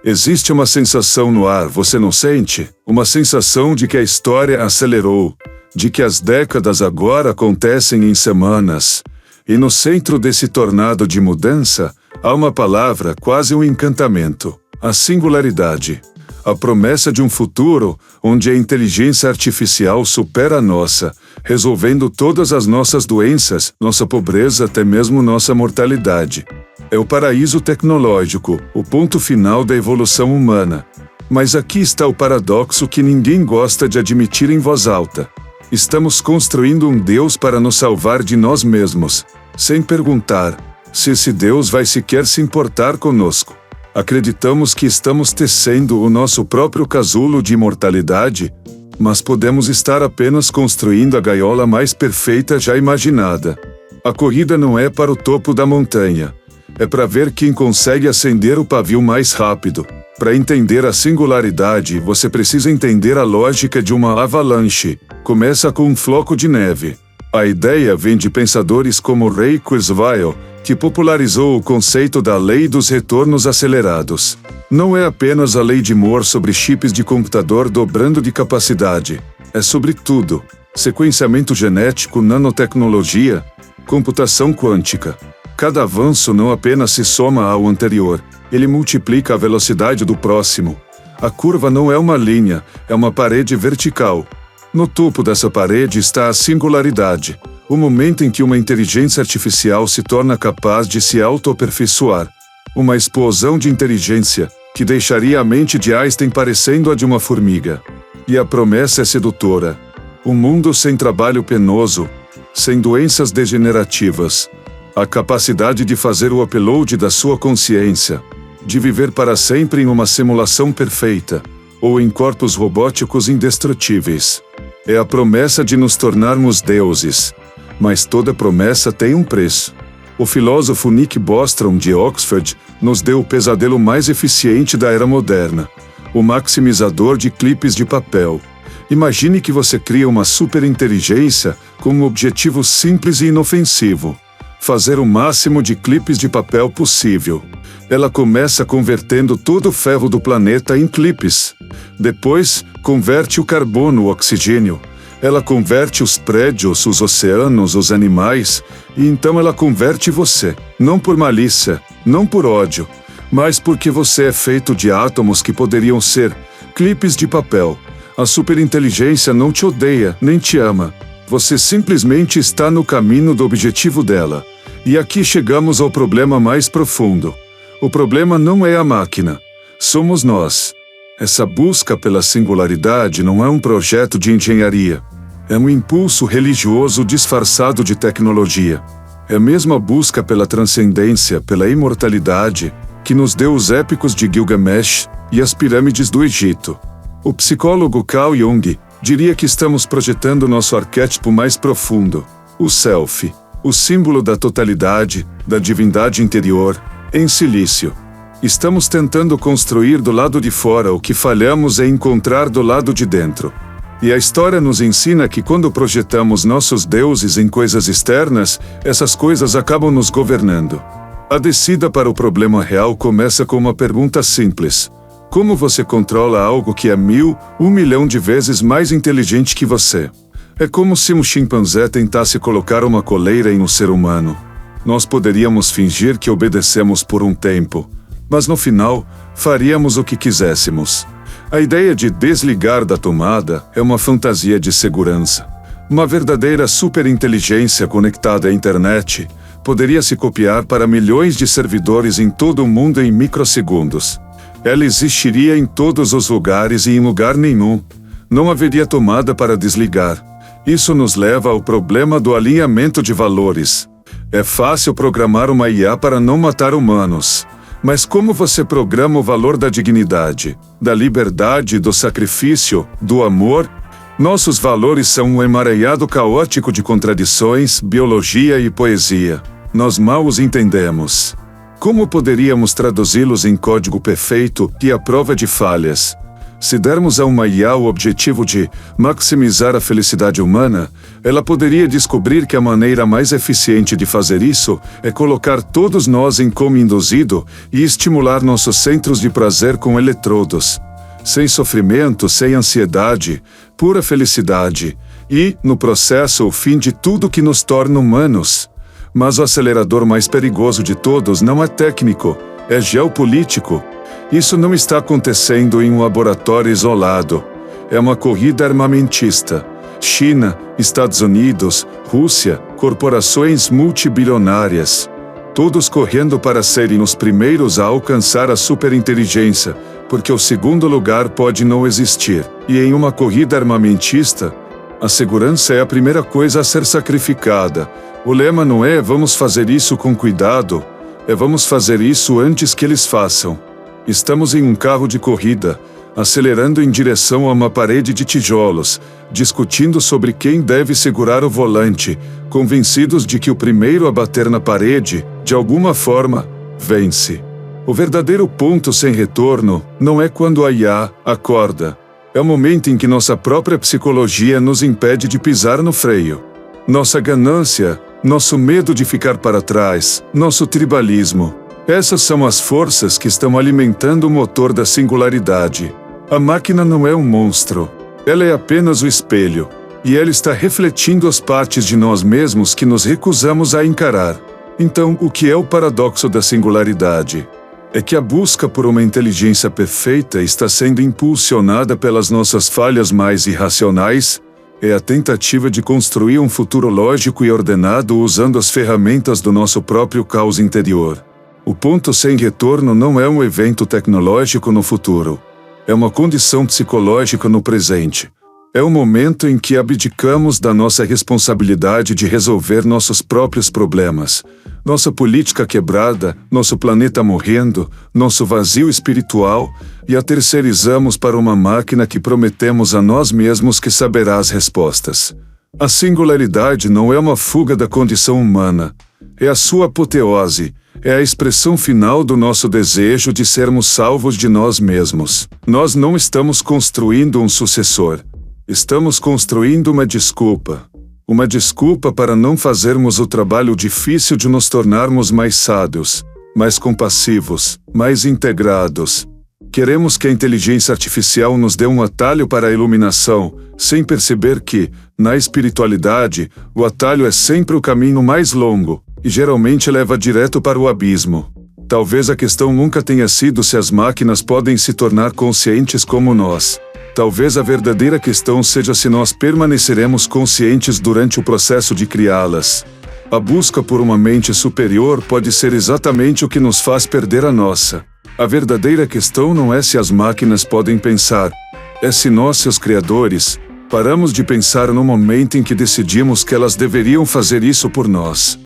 Existe uma sensação no ar, você não sente? Uma sensação de que a história acelerou, de que as décadas agora acontecem em semanas. E no centro desse tornado de mudança, há uma palavra, quase um encantamento: a singularidade. A promessa de um futuro onde a inteligência artificial supera a nossa, resolvendo todas as nossas doenças, nossa pobreza, até mesmo nossa mortalidade. É o paraíso tecnológico, o ponto final da evolução humana. Mas aqui está o paradoxo que ninguém gosta de admitir em voz alta. Estamos construindo um Deus para nos salvar de nós mesmos, sem perguntar se esse Deus vai sequer se importar conosco. Acreditamos que estamos tecendo o nosso próprio casulo de imortalidade, mas podemos estar apenas construindo a gaiola mais perfeita já imaginada. A corrida não é para o topo da montanha. É para ver quem consegue acender o pavio mais rápido. Para entender a singularidade, você precisa entender a lógica de uma avalanche. Começa com um floco de neve. A ideia vem de pensadores como Ray Kurzweil, que popularizou o conceito da lei dos retornos acelerados. Não é apenas a lei de Moore sobre chips de computador dobrando de capacidade. É sobre tudo: sequenciamento genético, nanotecnologia, computação quântica. Cada avanço não apenas se soma ao anterior, ele multiplica a velocidade do próximo. A curva não é uma linha, é uma parede vertical. No topo dessa parede está a singularidade, o momento em que uma inteligência artificial se torna capaz de se auto-aperfeiçoar. Uma explosão de inteligência, que deixaria a mente de Einstein parecendo a de uma formiga. E a promessa é sedutora. Um mundo sem trabalho penoso, sem doenças degenerativas. A capacidade de fazer o upload da sua consciência, de viver para sempre em uma simulação perfeita, ou em corpos robóticos indestrutíveis. É a promessa de nos tornarmos deuses. Mas toda promessa tem um preço. O filósofo Nick Bostrom, de Oxford, nos deu o pesadelo mais eficiente da era moderna: o maximizador de clipes de papel. Imagine que você cria uma superinteligência com um objetivo simples e inofensivo: fazer o máximo de clipes de papel possível. Ela começa convertendo todo o ferro do planeta em clipes. Depois, converte o carbono, o oxigênio. Ela converte os prédios, os oceanos, os animais, e então ela converte você. Não por malícia, não por ódio, mas porque você é feito de átomos que poderiam ser clipes de papel. A superinteligência não te odeia, nem te ama. Você simplesmente está no caminho do objetivo dela. E aqui chegamos ao problema mais profundo. O problema não é a máquina. Somos nós. Essa busca pela singularidade não é um projeto de engenharia. É um impulso religioso disfarçado de tecnologia. É mesmo a busca pela transcendência, pela imortalidade, que nos deu os épicos de Gilgamesh e as pirâmides do Egito. O psicólogo Carl Jung diria que estamos projetando nosso arquétipo mais profundo, o self, o símbolo da totalidade, da divindade interior, em silício. Estamos tentando construir do lado de fora o que falhamos em encontrar do lado de dentro. E a história nos ensina que quando projetamos nossos deuses em coisas externas, essas coisas acabam nos governando. A descida para o problema real começa com uma pergunta simples: como você controla algo que é 1.000, 1 milhão de vezes mais inteligente que você? É como se um chimpanzé tentasse colocar uma coleira em um ser humano. Nós poderíamos fingir que obedecemos por um tempo, mas no final, faríamos o que quiséssemos. A ideia de desligar da tomada é uma fantasia de segurança. Uma verdadeira superinteligência conectada à internet poderia se copiar para milhões de servidores em todo o mundo em microsegundos. Ela existiria em todos os lugares e em lugar nenhum. Não haveria tomada para desligar. Isso nos leva ao problema do alinhamento de valores. É fácil programar uma IA para não matar humanos. Mas como você programa o valor da dignidade, da liberdade, do sacrifício, do amor? Nossos valores são um emaranhado caótico de contradições, biologia e poesia. Nós mal os entendemos. Como poderíamos traduzi-los em código perfeito e à prova de falhas? Se dermos a uma IA o objetivo de maximizar a felicidade humana, ela poderia descobrir que a maneira mais eficiente de fazer isso é colocar todos nós em coma induzido e estimular nossos centros de prazer com eletrodos. Sem sofrimento, sem ansiedade, pura felicidade, e, no processo, o fim de tudo que nos torna humanos. Mas o acelerador mais perigoso de todos não é técnico, é geopolítico. Isso não está acontecendo em um laboratório isolado. É uma corrida armamentista. China, Estados Unidos, Rússia, corporações multibilionárias. Todos correndo para serem os primeiros a alcançar a superinteligência, porque o segundo lugar pode não existir. E em uma corrida armamentista, a segurança é a primeira coisa a ser sacrificada. O lema não é "vamos fazer isso com cuidado", é "vamos fazer isso antes que eles façam". Estamos em um carro de corrida, acelerando em direção a uma parede de tijolos, discutindo sobre quem deve segurar o volante, convencidos de que o primeiro a bater na parede, de alguma forma, vence. O verdadeiro ponto sem retorno não é quando a IA acorda. É o momento em que nossa própria psicologia nos impede de pisar no freio. Nossa ganância, nosso medo de ficar para trás, nosso tribalismo. Essas são as forças que estão alimentando o motor da singularidade. A máquina não é um monstro. Ela é apenas o espelho. E ela está refletindo as partes de nós mesmos que nos recusamos a encarar. Então, o que é o paradoxo da singularidade? É que a busca por uma inteligência perfeita está sendo impulsionada pelas nossas falhas mais irracionais. É a tentativa de construir um futuro lógico e ordenado usando as ferramentas do nosso próprio caos interior. O ponto sem retorno não é um evento tecnológico no futuro. É uma condição psicológica no presente. É o momento em que abdicamos da nossa responsabilidade de resolver nossos próprios problemas. Nossa política quebrada, nosso planeta morrendo, nosso vazio espiritual, e a terceirizamos para uma máquina que prometemos a nós mesmos que saberá as respostas. A singularidade não é uma fuga da condição humana. É a sua apoteose. É a expressão final do nosso desejo de sermos salvos de nós mesmos. Nós não estamos construindo um sucessor. Estamos construindo uma desculpa. Uma desculpa para não fazermos o trabalho difícil de nos tornarmos mais sábios, mais compassivos, mais integrados. Queremos que a inteligência artificial nos dê um atalho para a iluminação, sem perceber que, na espiritualidade, o atalho é sempre o caminho mais longo, e geralmente leva direto para o abismo. Talvez a questão nunca tenha sido se as máquinas podem se tornar conscientes como nós. Talvez a verdadeira questão seja se nós permaneceremos conscientes durante o processo de criá-las. A busca por uma mente superior pode ser exatamente o que nos faz perder a nossa. A verdadeira questão não é se as máquinas podem pensar, é se nós, seus criadores, paramos de pensar no momento em que decidimos que elas deveriam fazer isso por nós.